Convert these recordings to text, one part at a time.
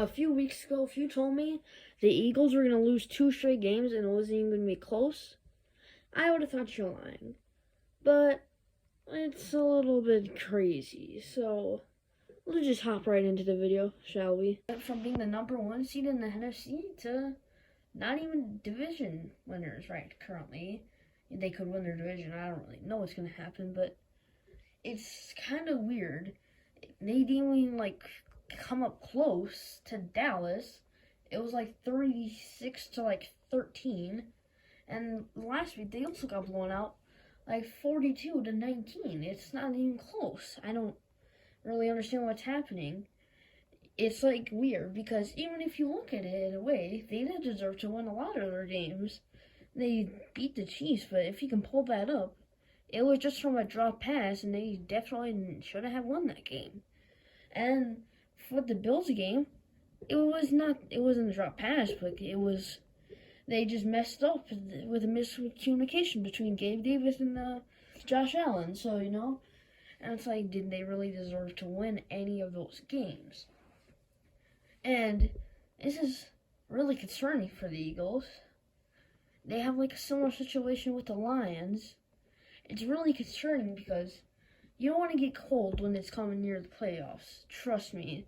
A few weeks ago, if you told me the Eagles were going to lose 2 straight games and it wasn't even going to be close, I would have thought you're lying. But it's a little bit crazy, so let's just hop right into the video, shall we? From being the #1 seed in the NFC to not even division winners right currently. They could win their division. I don't really know what's going to happen, but it's kind of weird. They didn't even come up close to Dallas. It was 36 to 13. And last week they also got blown out 42 to 19. It's not even close. I don't really understand what's happening. It's weird because even if you look at it in a way, they did deserve to win a lot of their games. They beat the Chiefs, but if you can pull that up, it was just from a drop pass, and they definitely shouldn't have won that game. And for the Bills game, it wasn't a drop pass, but they just messed up with a miscommunication between Gabe Davis and Josh Allen. So, and it's did they really deserve to win any of those games? And this is really concerning for the Eagles. They have a similar situation with the Lions. It's really concerning because you don't want to get cold when it's coming near the playoffs. Trust me.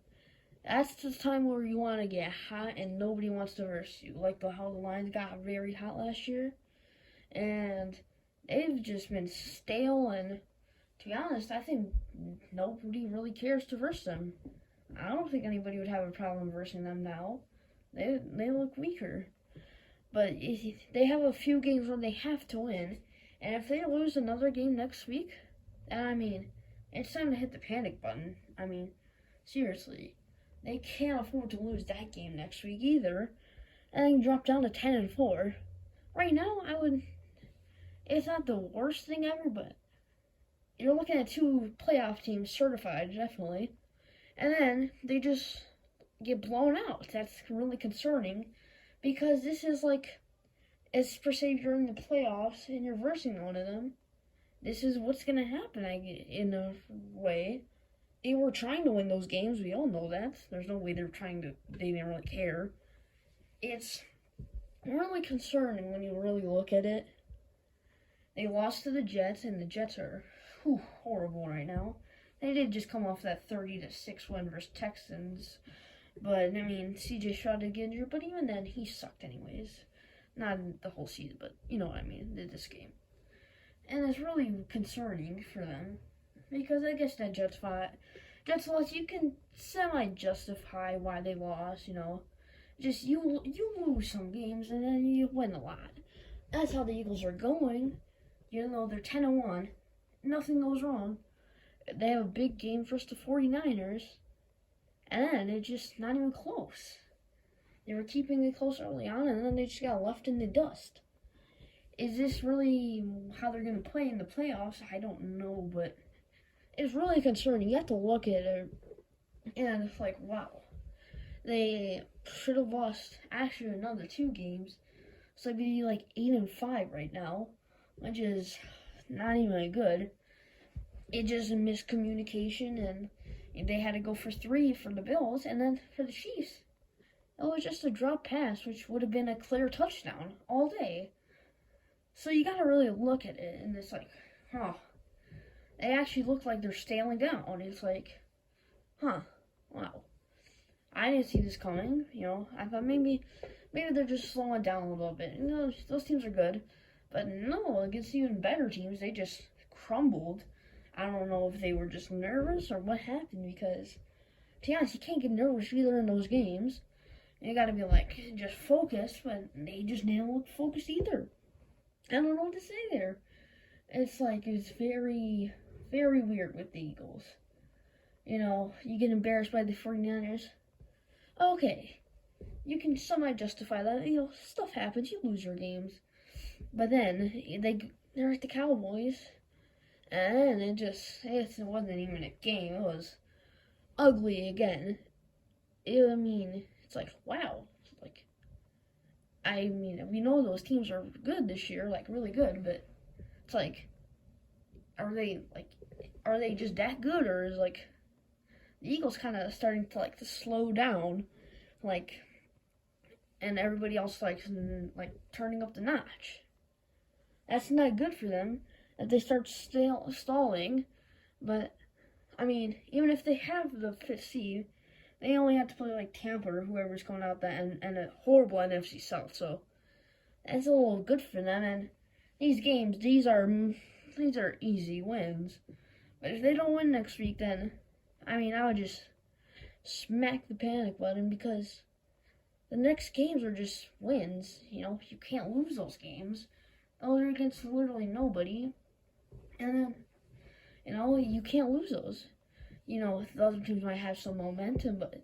That's the time where you want to get hot and nobody wants to verse you. How the Lions got very hot last year. And they've just been stale, and to be honest, I think nobody really cares to verse them. I don't think anybody would have a problem versing them now. They look weaker. But they have a few games where they have to win. And if they lose another game next week, then, it's time to hit the panic button. Seriously. They can't afford to lose that game next week either. And then drop down to 10-4. Right now, it's not the worst thing ever, but you're looking at 2 playoff teams certified, definitely. And then they just get blown out. That's really concerning because this is as per se you're in the playoffs and you're versing one of them. This is what's going to happen, in a way. They were trying to win those games. We all know that. There's no way they didn't really care. It's really concerning when you really look at it. They lost to the Jets, and the Jets are horrible right now. They did just come off that 30-6 win versus Texans. But, CJ Stroud did get injured, but even then, he sucked anyways. Not the whole season, but you know what I mean, this game. And it's really concerning for them. Because I guess that Jets loss, you can semi-justify why they lost, Just you lose some games and then you win a lot. That's how the Eagles are going. They're 10-1. Nothing goes wrong. They have a big game versus the 49ers. And then it's just not even close. They were keeping it close early on, and then they just got left in the dust. Is this really how they're going to play in the playoffs? I don't know, but it's really concerning. You have to look at it, and it's wow. They should have lost actually another 2 games. So they'd be 8-5 right now, which is not even good. It's just a miscommunication, and they had to go for 3 for the Bills, and then for the Chiefs, it was just a drop pass, which would have been a clear touchdown all day. So you got to really look at it, and it's they actually look like they're staling down. It's wow. I didn't see this coming, I thought maybe they're just slowing down a little bit. Those teams are good, but no, against even better teams, they just crumbled. I don't know if they were just nervous or what happened, because, to be honest, you can't get nervous either in those games. You gotta be just focused, but they just didn't look focused either. I don't know what to say there. It's it's very, very weird with the Eagles. You get embarrassed by the 49ers. Okay, you can somehow justify that. Stuff happens. You lose your games. But then, they're at the Cowboys. And it wasn't even a game. It was ugly again. It's wow. We know those teams are good this year, really good, but it's are they just that good, or is the Eagles kind of starting to slow down like, and everybody else like turning up the notch. That's not good for them if they start stalling. But I mean, even if they have the fifth seed, they only have to play like Tampa or whoever's coming out that and a horrible NFC South. So that's a little good for them. And these games, these are easy wins. But if they don't win next week, then I mean, I would just smack the panic button because the next games are just wins. You know, you can't lose those games. Those are against literally nobody. And then, you know, you can't lose those. You know, the other teams might have some momentum, but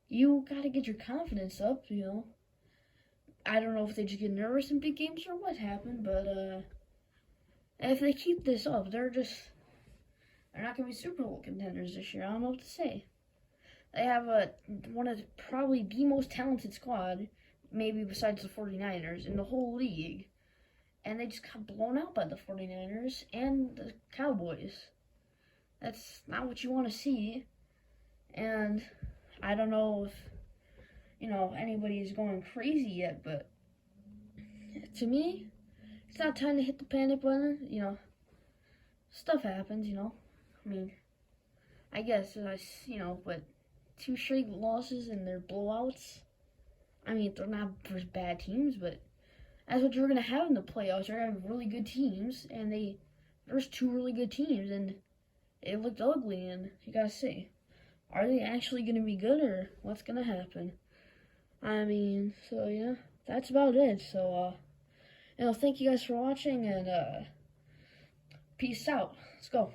you gotta get your confidence up, you know. I don't know if they just get nervous in big games or what happened, but if they keep this up, they're not gonna be Super Bowl contenders this year. I don't know what to say. They have one of probably the most talented squad, maybe besides the 49ers, in the whole league. And they just got blown out by the 49ers and the Cowboys. That's not what you want to see. And I don't know if, you know, anybody's going crazy yet, but to me, it's not time to hit the panic button. You know, stuff happens, you know. I mean, I guess, you know, but 2 straight losses and they're blowouts. I mean, they're not versus bad teams, but that's what you're going to have in the playoffs. You're going to have really good teams, and there's 2 really good teams, and it looked ugly, and you got to see, are they actually going to be good, or what's going to happen? I mean, so yeah, that's about it. So, you know, thank you guys for watching, and peace out. Let's go.